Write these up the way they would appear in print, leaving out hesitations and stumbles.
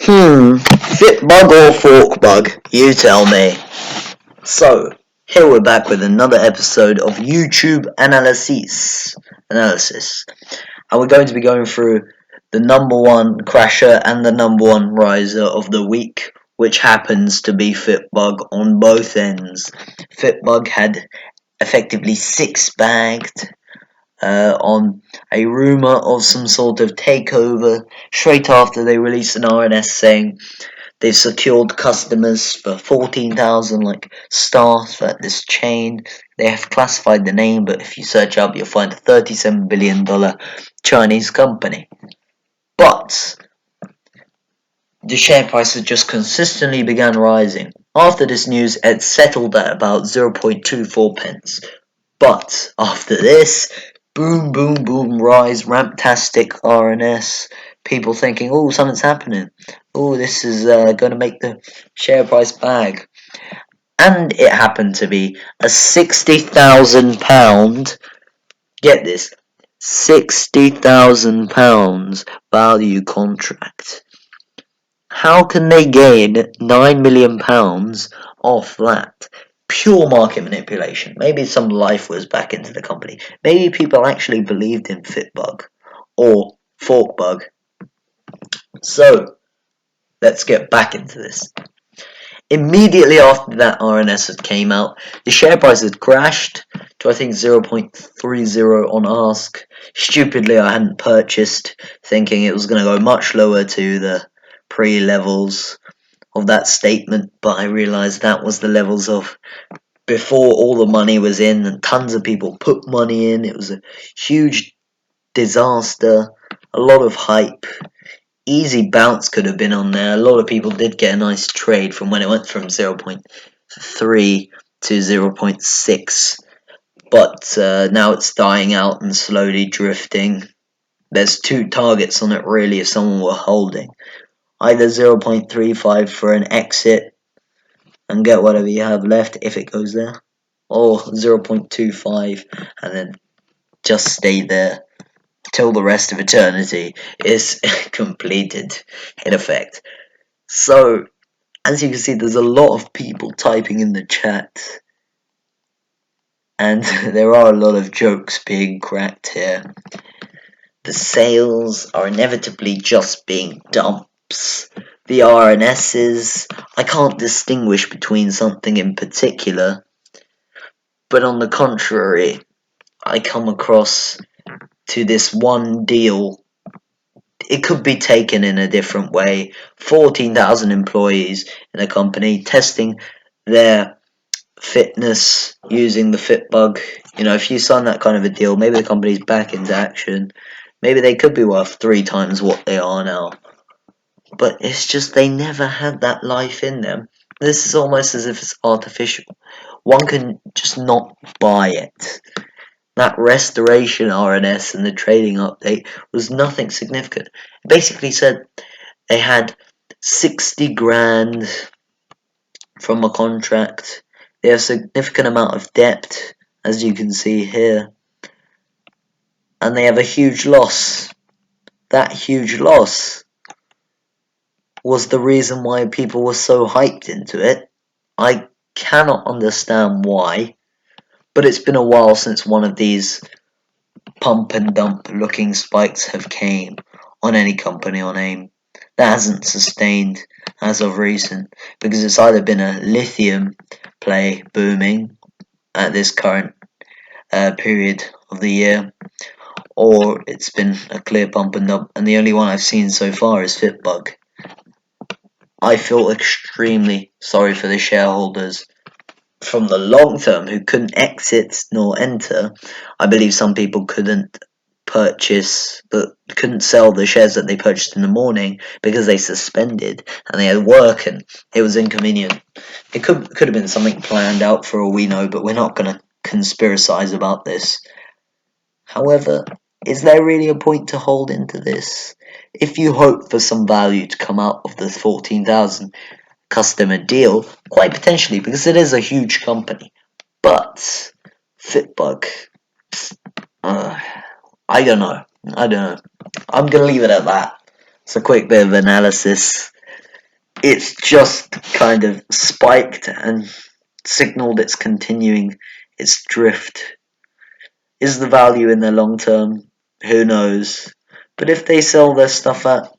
Fitbug or Forkbug? You tell me. So, here we're back with another episode of YouTube Analysis. And we're going to be going through the number one crasher and the number one riser of the week, which happens to be Fitbug on both ends. Fitbug had effectively six-bagged on a rumour of some sort of takeover straight after they released an RNS saying they've secured customers for 14,000 staff at this chain. They have classified the name, but if you search up, you'll find a $37 billion Chinese company. But the share price has just consistently began rising. After this news, it settled at about 0.24 pence. But after this, boom, boom, boom, rise, ramptastic RNS. People thinking, oh, something's happening. Oh, this is going to make the share price bag. And it happened to be a £60,000, get this, £60,000 value contract. How can they gain £9 million off that? Pure market manipulation. Maybe some life was back into the company. Maybe people actually believed in Fitbug or Forkbug. So, let's get back into this. Immediately after that RNS had came out, the share price had crashed to I think 0.30 on ask. Stupidly, I hadn't purchased, thinking it was going to go much lower to the pre-levels of that statement, but I realised that was the levels of before all the money was in and tons of people put money in. It was a huge disaster, a lot of hype. Easy bounce could have been on there. A lot of people did get a nice trade from when it went from 0.3 to 0.6, but now it's dying out and slowly drifting. There's two targets on it really if someone were holding. Either 0.35 for an exit and get whatever you have left if it goes there, or 0.25 and then just stay there till the rest of eternity is completed in effect. So, as you can see, there's a lot of people typing in the chat, and there are a lot of jokes being cracked here. The sales are inevitably just being dumps. The RNSs, I can't distinguish between something in particular, but on the contrary, I come across to this one deal. It could be taken in a different way. 14,000 employees in a company testing their fitness using the Fitbug. If you sign that kind of a deal, maybe the company's back into action. Maybe they could be worth 3 times what they are now. But it's just they never had that life in them. This is almost as if it's artificial. One can just not buy it. That restoration RNS and the trading update was nothing significant. It basically said they had 60 grand from a contract. They have a significant amount of debt, as you can see here. And they have a huge loss. That huge loss was the reason why people were so hyped into it. I cannot understand why. But it's been a while since one of these pump and dump looking spikes have came on any company on AIM. That hasn't sustained as of recent because it's either been a lithium play booming at this current period of the year, or it's been a clear pump and dump, and the only one I've seen so far is Fitbug. I feel extremely sorry for the shareholders from the long term who couldn't exit nor enter. I believe some people couldn't sell the shares that they purchased in the morning because they suspended and they had work and it was inconvenient. It could have been something planned out for all we know, but we're not going to conspiracize about this. However, is there really a point to hold into this? If you hope for some value to come out of the 14,000 customer deal, quite potentially, because it is a huge company. But Fitbug, I don't know. I'm gonna leave it at that. It's a quick bit of analysis. it's just kind of spiked and signaled it's continuing its drift. Is the value in the long term? Who knows? But if they sell their stuff at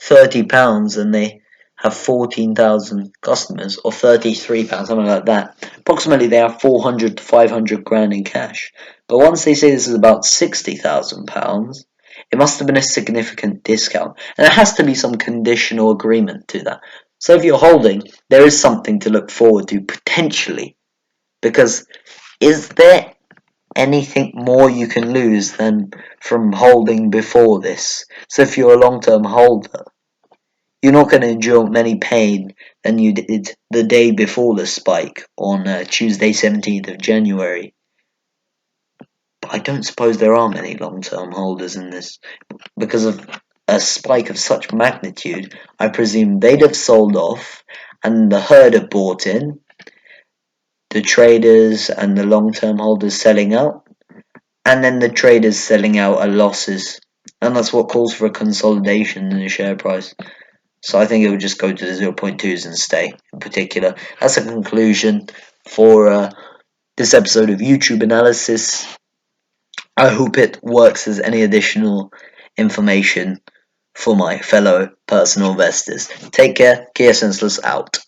£30 and they have 14,000 customers, or £33, something like that, approximately they have 400 to 500 grand in cash. But once they say this is about £60,000, it must have been a significant discount. And there has to be some conditional agreement to that. So if you're holding, there is something to look forward to potentially. Because is there anything more you can lose than from holding before this? So if you're a long-term holder, you're not going to endure many pain than you did the day before the spike on Tuesday 17th of January. But I don't suppose there are many long-term holders in this. Because of a spike of such magnitude, I presume they'd have sold off and the herd have bought in, the traders and the long-term holders selling out, and then the traders selling out at losses. And that's what calls for a consolidation in the share price. So I think it would just go to the 0.2s and stay in particular. That's a conclusion for this episode of YouTube Analysis. I hope it works as any additional information for my fellow personal investors. Take care. Kia Senseless out.